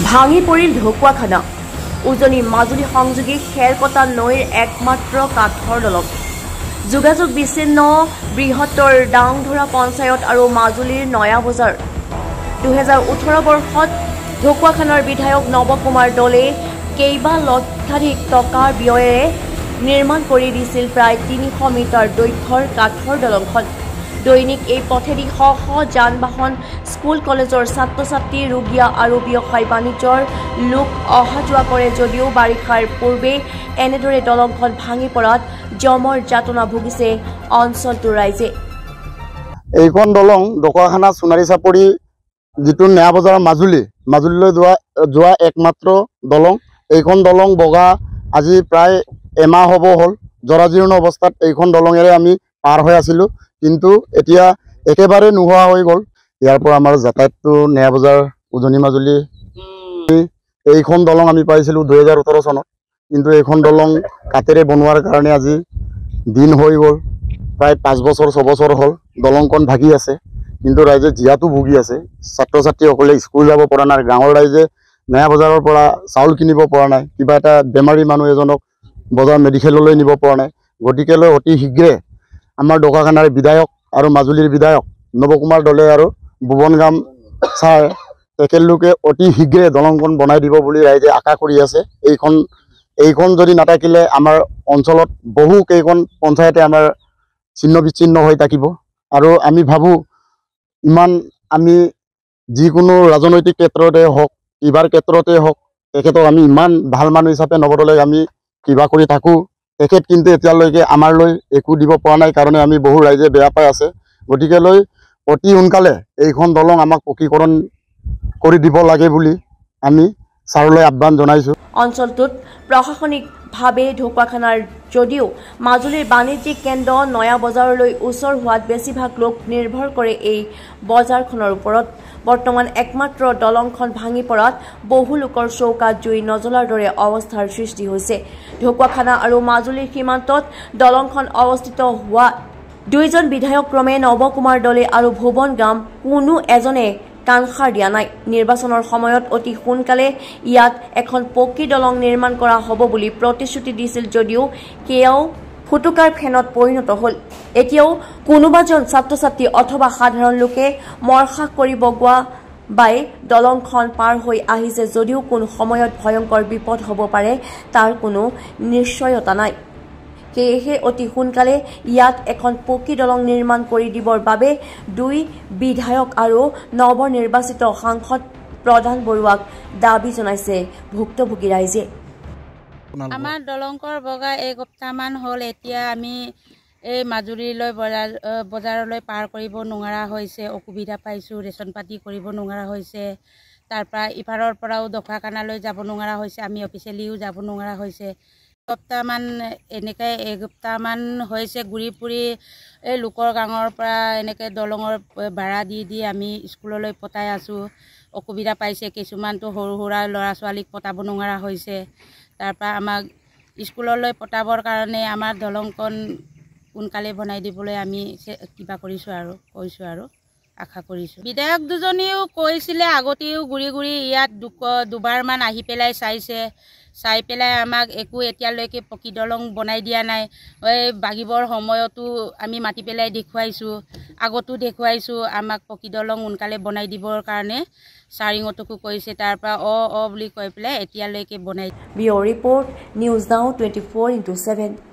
ভাঙি পৰিল ঢকুৱাখানা উজনি মাজুলী সংযোগী খেৰকটা নৈৰ একমাত্ৰ কাঠৰ দলং যোগাযোগ বিচ্ছিন্ন বৃহত্তৰ ডাংধৰা পঞ্চায়ত আৰু মাজুলীৰ নয়া বজাৰ 2018 বৰ্ষত ঢকুৱাখানাৰ বিধায়ক নৱকুমাৰ দলে কেইবা লক্ষাধিক টকাৰ ব্যয়েৰে নিৰ্মাণ কৰি দিছিল প্ৰায় 300 মিটাৰ দৈৰ্ঘ্যৰ কাঠৰ দলংখন দৈনিক এই পথেদি শ যান বাহন স্কুল কলেজৰ ছাত্ৰ ছাত্ৰী ৰোগীয়া আৰু ব্যৱসায় বাণিজ্যৰ লোক অহা যোৱা কৰে যদিও বাৰিষাৰ পূৰ্বে এনেদৰে দলংখন ভাঙি পৰাত জমৰ যাতনা ভুগিছে অঞ্চলটোৰ ৰাইজে এইখন দলং ঢকুৱাখানা সোণাৰী চাপৰি যিটো নয়া বজাৰ মাজুলীলৈ যোৱা একমাত্ৰ দলং এইখন দলং বগা আজি প্ৰায় এমাহ হ'ব হ'ল জৰাজীৰ্ণ অৱস্থাত এইখন দলঙেৰে আমি পাৰ হৈ আছিলোঁ কিন্তু এতিয়া একেবাৰে নোহোৱা হৈ গ'ল ইয়াৰ পৰা আমাৰ যাতায়াতটো নয়া বজাৰ উজনি মাজুলী এইখন দলং আমি পাইছিলোঁ 2018 চনত কিন্তু এইখন দলং কাটেৰে বনোৱাৰ কাৰণে আজি দিন হৈ গ'ল প্ৰায় 5 বছৰ 6 বছৰ হ'ল দলংখন ভাগি আছে কিন্তু ৰাইজে জিয়াটো ভুগি আছে ছাত্ৰ ছাত্ৰীসকলে স্কুল যাব পৰা নাই গাঁৱৰ ৰাইজে নয়া বজাৰৰ পৰা চাউল কিনিব পৰা নাই কিবা এটা বেমাৰী মানুহ এজনক বজাৰ মেডিকেললৈ নিব পৰা নাই গতিকেলৈ অতি শীঘ্ৰে আমাৰ ঢকুৱাখানাৰ বিধায়ক আৰু মাজুলীৰ বিধায়ক নৱকুমাৰ দলে আৰু ভুৱনগাম ছাৰ তেখেতলোকে অতি শীঘ্ৰে দলংখন বনাই দিব বুলি ৰাইজে আশা কৰি আছে এইখন যদি নাথাকিলে আমাৰ অঞ্চলত বহু কেইখন পঞ্চায়তে আমাৰ ছিন্ন বিচ্ছিন্ন হৈ থাকিব আৰু আমি ভাবোঁ ইমান আমি যিকোনো ৰাজনৈতিক ক্ষেত্ৰতে হওক কিবাৰ ক্ষেত্ৰতে হওক তেখেতক আমি ইমান ভাল মানুহ হিচাপে নবদলে আমি কিবা কৰি থাকোঁ তেখেত কিন্তু এতিয়ালৈকে আমাৰলৈ একো দিব পৰা নাই কাৰণে আমি বহু ৰাইজে বেয়া পাই আছে গতিকেলৈ অতি সোনকালে এইখন দলং আমাক পকীকৰণ কৰি দিব লাগে বুলি আমি ছাৰলৈ আহ্বান জনাইছোঁ অঞ্চলটোত প্ৰশাসনিকভাৱে ঢকুৱাখানাৰ যদিও মাজুলীৰ বাণিজ্যিক কেন্দ্ৰ নয়া বজাৰলৈ ওচৰ হোৱাত বেছিভাগ লোক নিৰ্ভৰ কৰে এই বজাৰখনৰ ওপৰত বৰ্তমান একমাত্ৰ দলংখন ভাঙি পৰাত বহু লোকৰ চৌকাত জুই নজ্বলাৰ দৰে অৱস্থাৰ সৃষ্টি হৈছে ঢকুৱাখানা আৰু মাজুলীৰ সীমান্তত দলংখন অৱস্থিত হোৱা দুইজন বিধায়ক ক্ৰমে নৱকুমাৰ দলে আৰু ভুৱনগাম কোনো এজনে কাণসাৰ দিয়া নাই নিৰ্বাচনৰ সময়ত অতি সোনকালে ইয়াত এখন পকী দলং নিৰ্মাণ কৰা হ'ব বুলি প্ৰতিশ্ৰুতি দিছিল যদিও কেয়াও ফুটুকাৰ ফেনত পৰিণত হ'ল এতিয়াও কোনোবাজন ছাত্ৰ ছাত্ৰী অথবা সাধাৰণ লোকে মৰখাস কৰিব গোৱা বাই দলংখন পাৰ হৈ আহিছে যদিও কোন সময়ত ভয়ংকৰ বিপদ হ'ব পাৰে তাৰ কোনো নিশ্চয়তা নাই সেয়েহে অতি সোনকালে ইয়াত এখন পকী দলং নিৰ্মাণ কৰি দিবৰ বাবে দুই বিধায়ক আৰু নৱনিৰ্বাচিত সাংসদ প্ৰধান বৰুৱাক দাবী জনাইছে ভুক্তভোগী ৰাইজে আমাৰ দলংকৰ বগা এক সপ্তাহমান হ'ল এতিয়া আমি এই মাজুলীলৈ বজাৰলৈ পাৰ কৰিব নোৱাৰা হৈছে অসুবিধা পাইছোঁ ৰেচন পাতি কৰিব নোৱাৰা হৈছে তাৰ পৰা ইপাৰৰ পৰাও ঢকুৱাখানালৈ যাব নোৱাৰা হৈছে আমি অফিচিয়েলিও যাব নোৱাৰা হৈছে সপ্তাহমান এনেকৈ এসপ্তাহমান হৈছে ঘূৰি ফুৰি এই লোকৰ গাঁৱৰ পৰা এনেকৈ দলঙৰ ভাড়া দি আমি স্কুললৈ পঠাই আছোঁ অসুবিধা পাইছে কিছুমানটো সৰু সুৰা ল'ৰা ছোৱালীক পঠাব নোৱাৰা হৈছে তাৰপৰা আমাক স্কুললৈ পঠাবৰ কাৰণে আমাৰ দলংখন সোনকালে বনাই দিবলৈ আমি কিবা কৈছোঁ আৰু আশা কৰিছোঁ বিধায়ক দুজনীও কৈছিলে আগতেও ঘূৰি ইয়াত দুবাৰমান আহি পেলাই চাই পেলাই আমাক একো এতিয়ালৈকে পকী দলং বনাই দিয়া নাই এই বাগিবৰ সময়তো আমি মাতি পেলাই দেখুৱাইছোঁ আগতো দেখুৱাইছোঁ আমাক পকী দলং সোনকালে বনাই দিবৰ কাৰণে চাৰিঙতকো কৈছে তাৰ পৰা বুলি কৈ পেলাই এতিয়ালৈকে বনাই ব্যুৰ ৰিপৰ্ট নিউজ নাও 24/7